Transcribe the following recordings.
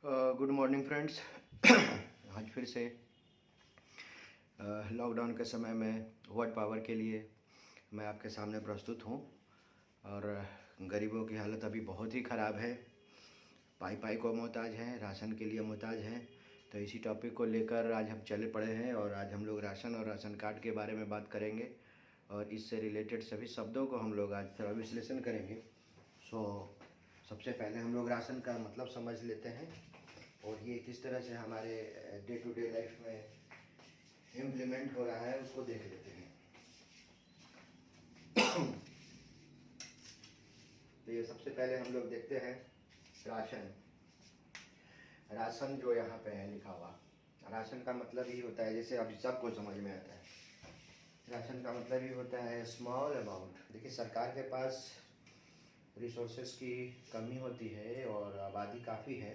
Good morning friends. आज फिर से लॉकडाउन के समय में वर्ड पावर के लिए मैं आपके सामने प्रस्तुत हूँ। और गरीबों की हालत अभी बहुत ही ख़राब है, पाई पाई को मोहताज हैं, राशन के लिए मोहताज हैं। तो इसी टॉपिक को लेकर आज हम चले पड़े हैं और आज हम लोग राशन और राशन कार्ड के बारे में बात करेंगे और इससे रिलेटेड सभी शब्दों को हम लोग आज थोड़ा विश्लेषण करेंगे। सबसे पहले हम लोग राशन का मतलब समझ लेते हैं और ये किस तरह से हमारे डे टू डे लाइफ में इम्प्लीमेंट हो रहा है उसको देख लेते हैं। तो ये सबसे पहले हम लोग देखते हैं राशन। राशन जो यहाँ पे है लिखा हुआ, राशन का मतलब ही होता है, जैसे अभी सबको समझ में आता है, राशन का मतलब ही होता है स्मॉल अमाउंट। देखिए सरकार के पास रिसोर्सेज की कमी होती है और आबादी काफ़ी है,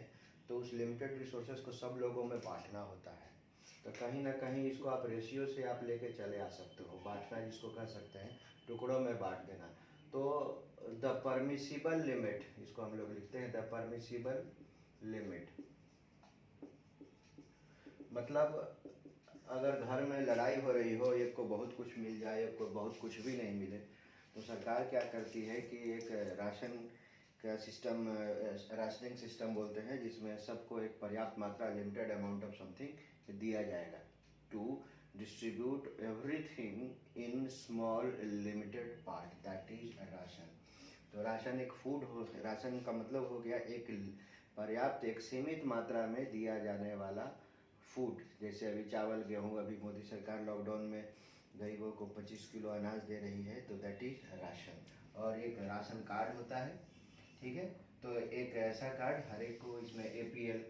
तो उस लिमिटेड रिसोर्सेज को सब लोगों में बांटना होता है। तो कहीं ना कहीं इसको आप रेशियो से आप लेके चले आ सकते हो, बांटना जिसको कह सकते हैं, टुकड़ों में बांट देना। तो द परमिसिबल लिमिट, इसको हम लोग लिखते हैं द परमिसिबल लिमिट। मतलब अगर घर में लड़ाई हो रही हो, एक को बहुत कुछ मिल जाए, एक को बहुत कुछ भी नहीं मिले, तो सरकार क्या करती है कि एक राशन का सिस्टम, राशनिंग सिस्टम बोलते हैं, जिसमें सबको एक पर्याप्त मात्रा, लिमिटेड अमाउंट ऑफ समथिंग दिया जाएगा to distribute everything in small limited part, that is ration. तो राशन एक फूड हो, राशन का मतलब हो गया एक पर्याप्त, एक सीमित मात्रा में दिया जाने वाला फूड। जैसे अभी चावल गेहूँ, अभी मोदी सरकार लॉकडाउन में गरीबों को 25 किलो अनाज दे रही है, तो दैट इज राशन। और एक राशन कार्ड होता है, ठीक है। तो एक ऐसा कार्ड हर एक को, इसमें APL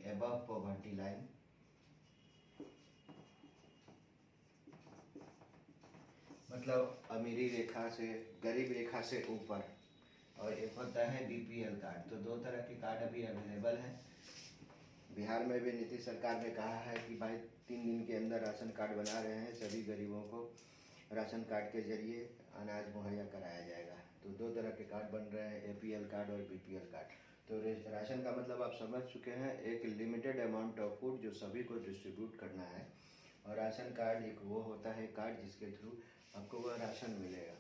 एबव पॉवर्टी लाइन, मतलब अमीरी रेखा से, गरीब रेखा से ऊपर, और एक होता है BPL कार्ड। तो दो तरह के कार्ड अभी अवेलेबल हैं। बिहार में भी नीतीश सरकार ने कहा है कि भाई 3 दिन के अंदर राशन कार्ड बना रहे हैं, सभी गरीबों को राशन कार्ड के जरिए अनाज मुहैया कराया जाएगा। तो 2 तरह के कार्ड बन रहे हैं, APL कार्ड और BPL कार्ड। तो राशन का मतलब आप समझ चुके हैं, एक लिमिटेड अमाउंट ऑफ फूड जो सभी को डिस्ट्रीब्यूट करना है। और राशन कार्ड एक वो होता है कार्ड जिसके थ्रू आपको वह राशन मिलेगा।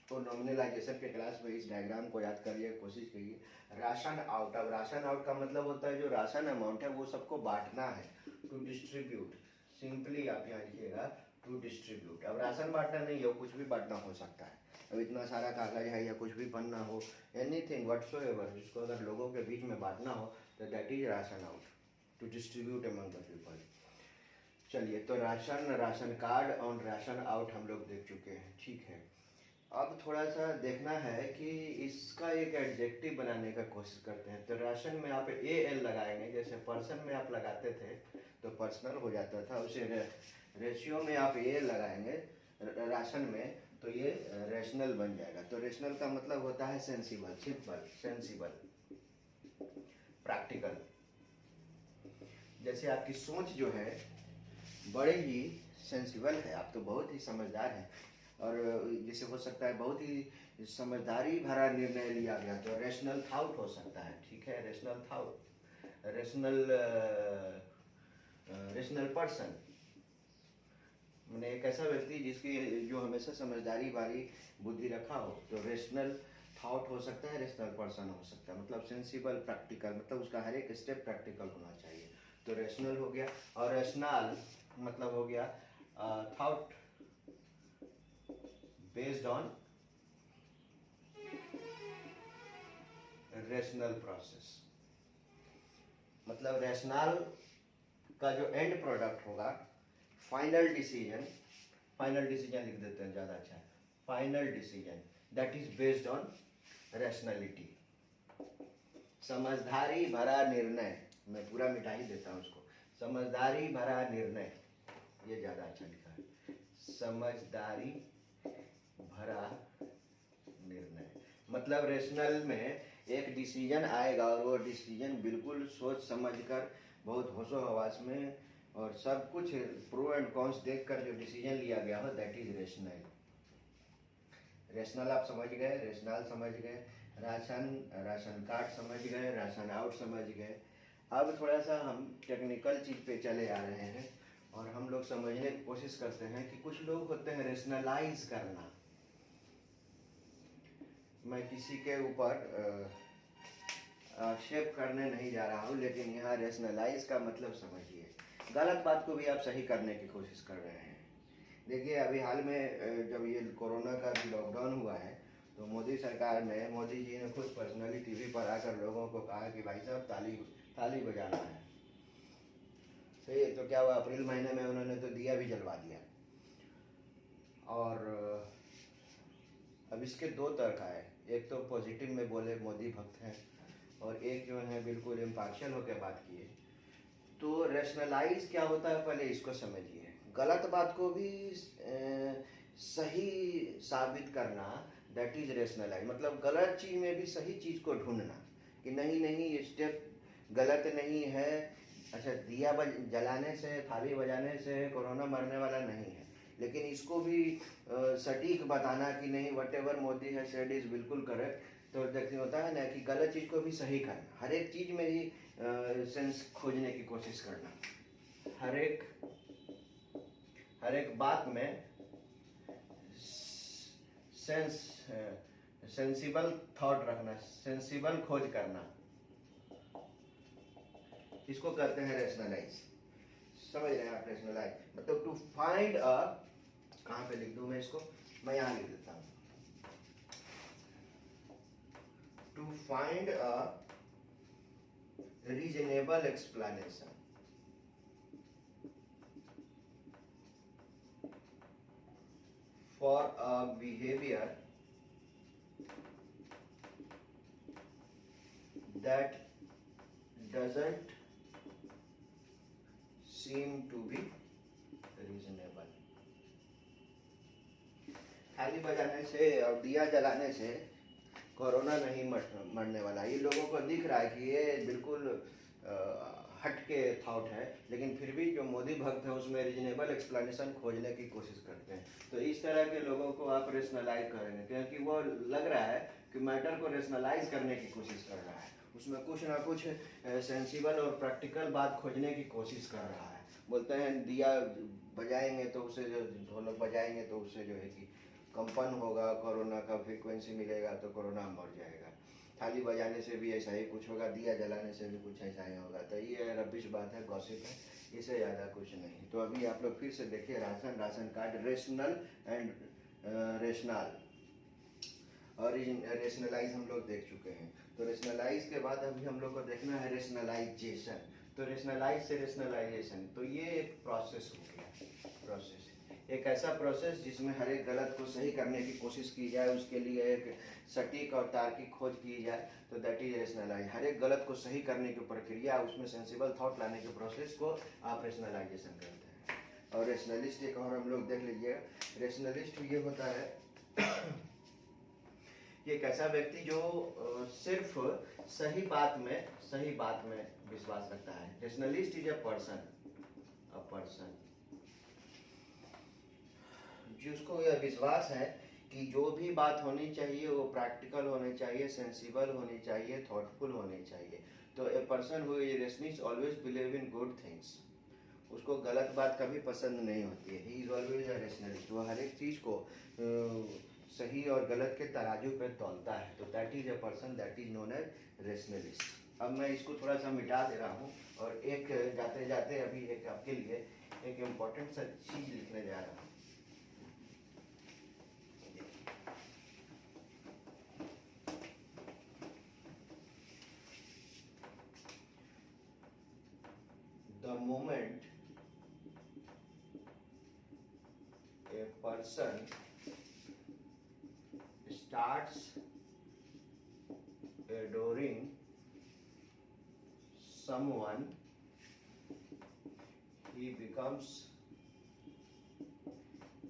तो नॉमिनलाइजेशन के क्लास में इस डायग्राम को याद करिए, कोशिश करिए। राशन आउट, अब राशन आउट का मतलब होता है जो राशन अमाउंट है वो सबको बांटना है, टू डिस्ट्रीब्यूट। सिंपली आप यहाँ लिखिएगा टू डिस्ट्रीब्यूट। अब राशन बांटना नहीं है, कुछ भी बांटना हो सकता है। अब इतना सारा कागज है या कुछ भी बनना हो, एनीथिंग व्हाटसोएवर, जिसको अगर लोगों के बीच में बांटना हो तो that is ration out, to distribute among the people. चलिए, तो राशन, राशन कार्ड और राशन आउट हम लोग देख चुके हैं, ठीक है। अब थोड़ा सा देखना है कि इसका एक एडजेक्टिव बनाने का कोशिश करते हैं। तो राशन में आप AL लगाएंगे, जैसे पर्सन में आप लगाते थे तो पर्सनल हो जाता था, उसे रेशियो में आप A लगाएंगे राशन में, तो ये रेशनल बन जाएगा। तो रेशनल का मतलब होता है सेंसिबल, सिंपल, सेंसिबल, प्रैक्टिकल। जैसे आपकी सोच जो है बड़े ही सेंसिबल है, आप तो बहुत ही समझदार हैं, और जैसे हो सकता है बहुत ही समझदारी भरा निर्णय लिया गया, तो रेशनल थाउट हो सकता है, ठीक है। रेशनल थाउट, रेशनल पर्सन, मैंने एक ऐसा व्यक्ति जिसकी, जो हमेशा समझदारी भरी बुद्धि रखा हो, तो रेशनल थाउट हो सकता है, रेशनल पर्सन हो सकता है। मतलब सेंसिबल, प्रैक्टिकल, मतलब उसका हर एक स्टेप प्रैक्टिकल होना चाहिए। तो रेशनल हो गया। और रेशनल मतलब हो गया thought based on rational process. मतलब रेशनल का जो एंड प्रोडक्ट होगा, फाइनल डिसीजन, फाइनल डिसीजन लिख देते हैं, ज़्यादा अच्छा है, final decision that is based on rationality. समझदारी भरा निर्णय, मैं पूरा मिटा ही देता हूँ उसको, समझदारी भरा निर्णय, ये ज़्यादा अच्छा लिखा है, समझदारी भरा निर्णय। मतलब रेशनल में एक डिसीजन आएगा और वो डिसीजन बिल्कुल सोच समझकर, बहुत होशो हवास में, और सब कुछ प्रो एंड कॉन्स देखकर जो डिसीजन लिया गया हो, दैट इज रेशनल। रेशनल आप समझ गए, रेशनल समझ गए, राशन कार्ड समझ गए, राशन आउट समझ गए। अब थोड़ा सा हम टेक्निकल चीज़ पे चले आ रहे हैं और हम लोग समझने की कोशिश करते हैं कि कुछ लोग होते हैं रेशनलाइज करना। मैं किसी के ऊपर आक्षेप करने नहीं जा रहा हूँ, लेकिन यहाँ रेशनलाइज का मतलब समझिए, गलत बात को भी आप सही करने की कोशिश कर रहे हैं। देखिए अभी हाल में जब ये कोरोना का भी लॉकडाउन हुआ है तो मोदी सरकार ने, मोदी जी ने खुद पर्सनली टीवी पर आकर लोगों को कहा कि भाई साहब ताली बजाना है। सही, तो क्या हुआ, अप्रैल महीने में उन्होंने तो दिया भी जलवा दिया। और अब इसके दो तर्क आए, एक तो पॉजिटिव में बोले मोदी भक्त हैं और एक जो है बिल्कुल इम्पार्शियल होकर बात किए। तो रेशनलाइज क्या होता है पहले इसको समझिए। गलत बात को भी सही साबित करना, दैट इज रेशनलाइज। मतलब गलत चीज में भी सही चीज को ढूंढना कि नहीं ये स्टेप गलत नहीं है। अच्छा, दिया जलाने से, थाली बजाने से कोरोना मरने वाला नहीं है, लेकिन इसको भी सटीक बताना कि नहीं वट एवर मोदी है सेड इज बिल्कुल करेक्ट। तो देखते होता है ना कि गलत चीज को भी सही करना, हर एक चीज में ही सेंस खोजने की कोशिश करना, हर एक बात में सेंसिबल थॉट रखना, सेंसिबल खोज करना, इसको कहते हैं रेशनलाइज। समझ रहे हैं आप? रेशनलाइज मतलब टू फाइंड अ, कहाँ पे लिख दूं मैं इसको, मैं यहाँ लिख देता हूँ, to find a reasonable explanation for a behavior that doesn't seem to be reasonable। थाली बजाने से और दिया जलाने से कोरोना नहीं मरने वाला। ये लोगों को दिख रहा है कि ये बिल्कुल हट के थॉट है, लेकिन फिर भी जो मोदी भक्त है उसमें रीजनेबल एक्सप्लेनेशन खोजने की कोशिश करते हैं। तो इस तरह के लोगों को आप रेशनलाइज करेंगे, क्योंकि वो लग रहा है कि मैटर को रेशनलाइज करने की कोशिश कर रहा है, उसमें कुछ ना कुछ सेंसिबल और प्रैक्टिकल बात खोजने की कोशिश कर रहा है। बोलते हैं दिया बजाएंगे तो उससे, जो ढोलक बजाएंगे तो उससे जो है कि कंपन होगा, कोरोना का फ्रीक्वेंसी मिलेगा तो कोरोना मर जाएगा। थाली बजाने से भी ऐसा ही कुछ होगा, दिया जलाने से भी कुछ ऐसा ही होगा। तो ये रबिश बात है, गॉसिप है, इससे ज़्यादा कुछ नहीं। तो अभी आप लोग फिर से देखिए, ration card rational and rational और रेशनलाइज हम लोग देख चुके हैं। तो रेशनलाइज के बाद अभी हम लोग को देखना है रेशनलाइजेशन। तो रेशनलाइज से रेशनलाइजेशन, तो ये एक प्रोसेस हो गया। प्रोसेस एक ऐसा प्रोसेस जिसमें हर एक गलत को सही करने की कोशिश की जाए, उसके लिए एक सटीक और तार्किक खोज की जाए, तो दैट इज रेशनलाइज। हर एक गलत को सही करने की प्रक्रिया, उसमें सेंसिबल थॉट लाने के प्रोसेस को आप रेशनलाइजेशन कहते हैं। और रेशनलिस्ट एक और हम लोग देख लीजिए, रेशनलिस्ट ये होता है ये एक ऐसा व्यक्ति जो सिर्फ सही बात में विश्वास रखता है। रेशनलिस्ट इज अ पर्सन जिसको यह विश्वास है कि जो भी बात होनी चाहिए वो प्रैक्टिकल होनी चाहिए, सेंसिबल होनी चाहिए, थॉटफुल होनी चाहिए। तो a person who is rationalist always believe in good things. उसको गलत बात कभी पसंद नहीं होती है। He is always a rationalist. वो हर एक चीज को सही और गलत के तराजू पे तौलता है। तो that is a person that is known as rationalist. अब मैं इसको थोड़ा सा मिटा दे रहा हूँ और एक जाते जाते अभी एक आपके लिए एक इम्पोर्टेंट सा चीज लिखने जा रहा हूँ। The moment a person starts adoring someone, he becomes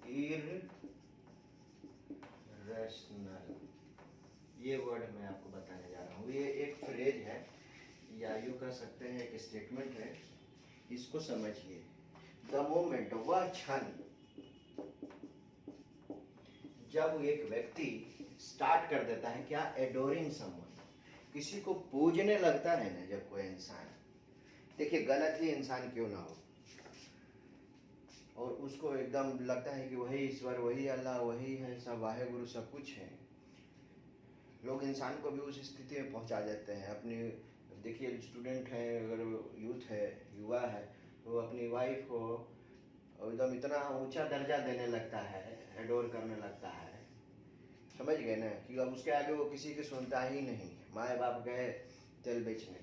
irrational। ये वर्ड मैं आपको बताने जा रहा हूँ। ये एक फ्रेज है या यूँ कह सकते हैं एक स्टेटमेंट है, इसको समझिए। द मोमेंट, वह क्षण जब एक व्यक्ति स्टार्ट कर देता है क्या, एडोरिंग समवन, किसी को पूजने लगता है ना जब कोई इंसान, देखिए गलत ही इंसान क्यों ना हो, और उसको एकदम लगता है कि वही ईश्वर, वही अल्लाह, वही है सब, वाहे गुरु सब कुछ है, लोग इंसान को भी उस स्थिति में पहुंचा देते हैं। अपनी देखिए स्टूडेंट है, अगर यूथ है, युवा है, तो अपनी वाइफ को एकदम इतना ऊंचा दर्जा देने लगता है, एडोर करने लगता है, समझ गए ना, कि अब उसके आगे वो किसी की सुनता ही नहीं। माए बाप गए तेल बेचने,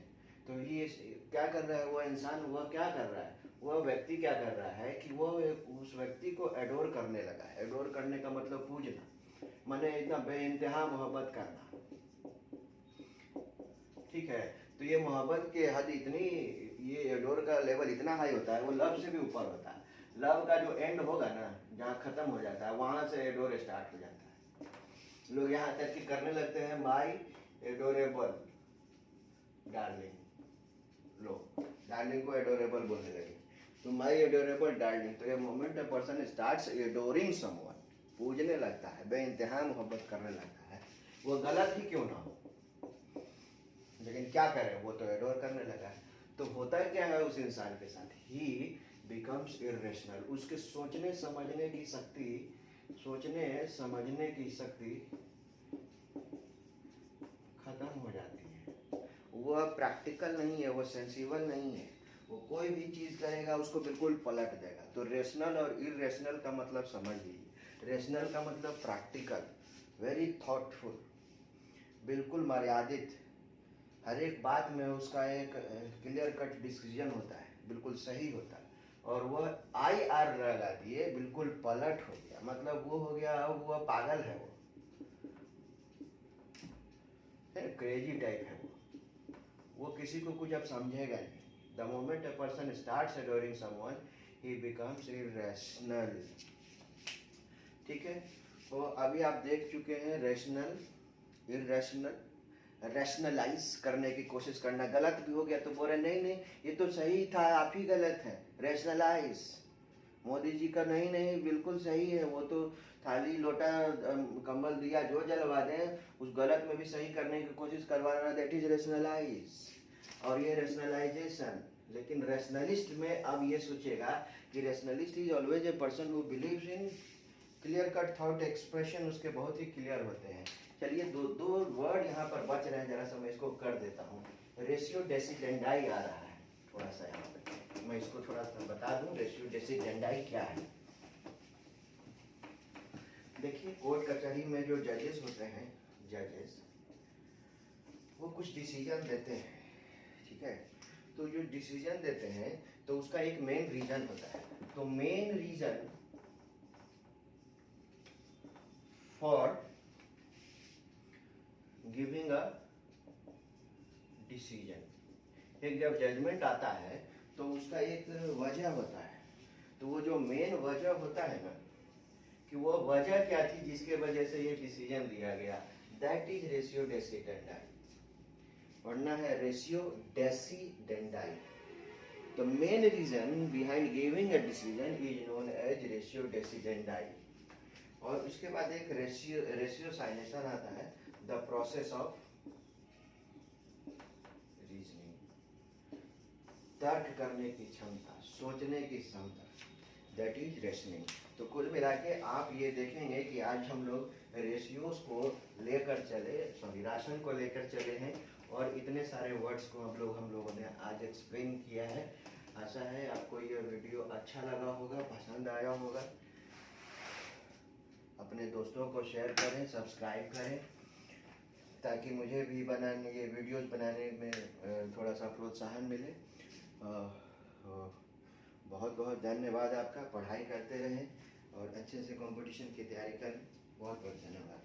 तो ये क्या कर रहा है वो इंसान, वह क्या कर रहा है, वह व्यक्ति क्या कर रहा है कि वह उस व्यक्ति को एडोर करने लगा है। एडोर करने का मतलब पूजना, माने इतना बेइंतहा मोहब्बत करना, ठीक है। तो ये मोहब्बत के हद इतनी, ये एडोर का लेवल इतना हाई होता है, वो लव से भी ऊपर होता है। लव का जो एंड होगा ना, जहाँ खत्म हो जाता है, वहां से एडोर स्टार्ट हो जाता है। लोग यहाँ तक कि करने लगते हैं माई एडोरेबल डार्लिंग, लोग डार्लिंग को एडोरेबल बोलने लगे, तो माई एडोरेबल डार्लिंग। तो ये moment a person starts adoring someone, पूजने लगता है, बेइंतहा मोहब्बत करने लगता है, वो गलत ही क्यों ना हो, लेकिन क्या करें, वो तो एडोर करने लगा है। तो होता क्या है उस इंसान के साथ, ही बिकम्स इरेशनल, उसके सोचने समझने की शक्ति, सोचने समझने की शक्ति खत्म हो जाती है। वह प्रैक्टिकल नहीं है, वो सेंसिबल नहीं है, वो कोई भी चीज करेगा उसको बिल्कुल पलट देगा। तो रेशनल और इरेशनल का मतलब समझ लीजिए। रेशनल का मतलब प्रैक्टिकल, वेरी थॉटफुल, बिल्कुल मर्यादित, हर एक बात में उसका एक क्लियर कट डिसीजन होता है, बिल्कुल सही होता है। और वह IR लगा दिए, बिल्कुल पलट हो गया, मतलब वो हो गया, वो पागल है, वो क्रेजी टाइप है, वो किसी को कुछ अब समझेगा नहीं। The moment a person starts adoring someone, he becomes irrational, ठीक है। तो अभी आप देख चुके हैं रेशनल, इरेशनल, रैशनलाइज करने की कोशिश करना, गलत भी हो गया तो बोल रहे नहीं नहीं ये तो सही था, आप ही गलत हैं, रैशनलाइज। मोदी जी का नहीं नहीं बिल्कुल सही है, वो तो थाली लोटा कंबल दिया जो जलवा दें, उस गलत में भी सही करने की कोशिश करवाना, दैट इज रैशनलाइज, और ये रैशनलाइजेशन। लेकिन रैशनलिस्ट में अब ये सोचेगा कि rationalist is always a person who believes in clear cut thought expression, उसके बहुत ही क्लियर होते हैं। चलिए दो वर्ड यहाँ पर बच रहे हैं, जरा सा मैं इसको कर देता हूँ। रेशियो डेसिडेंडाई आ रहा है थोड़ा सा, यहाँ पे मैं इसको थोड़ा सा बता दूं, रेशियो डेसिडेंडाई क्या है। देखिए कोर्ट कचहरी में जो जजेस होते हैं, जजेस वो कुछ डिसीजन देते हैं, ठीक है। तो जो डिसीजन देते हैं तो उसका एक मेन रीजन होता है। तो main reason for giving a decision, एक जब जजमेंट आता है तो उसका एक वजह होता है। तो वो जो मेन वजह होता है ना, कि वो वजह क्या थी जिसके वजह से ये डिसीजन दिया गया, दैट इज रेशियो डेसिडेंडाई, वरना है ratio decidendi. The main reason behind giving a decision is known as ratio decidendi. और उसके बाद एक रेशियो साइनेशन आता है, द प्रोसेस ऑफ रीजनिंग, तर्क करने की क्षमता, सोचने की क्षमता, दैट इज रेशनिंग। तो कुल मिला के आप ये देखेंगे कि आज हम लोग रेशियोज को लेकर चले, सॉरी राशन को लेकर चले हैं, और इतने सारे वर्ड्स को हम लोगों ने आज एक्सप्लेन किया है। आशा है आपको ये वीडियो अच्छा लगा होगा, पसंद आया होगा। अपने दोस्तों को शेयर करें, सब्सक्राइब करें, ताकि मुझे भी बनाने, ये वीडियोस बनाने में थोड़ा सा प्रोत्साहन मिले। बहुत बहुत धन्यवाद आपका। पढ़ाई करते रहें और अच्छे से कंपटीशन की तैयारी करें। बहुत बहुत धन्यवाद।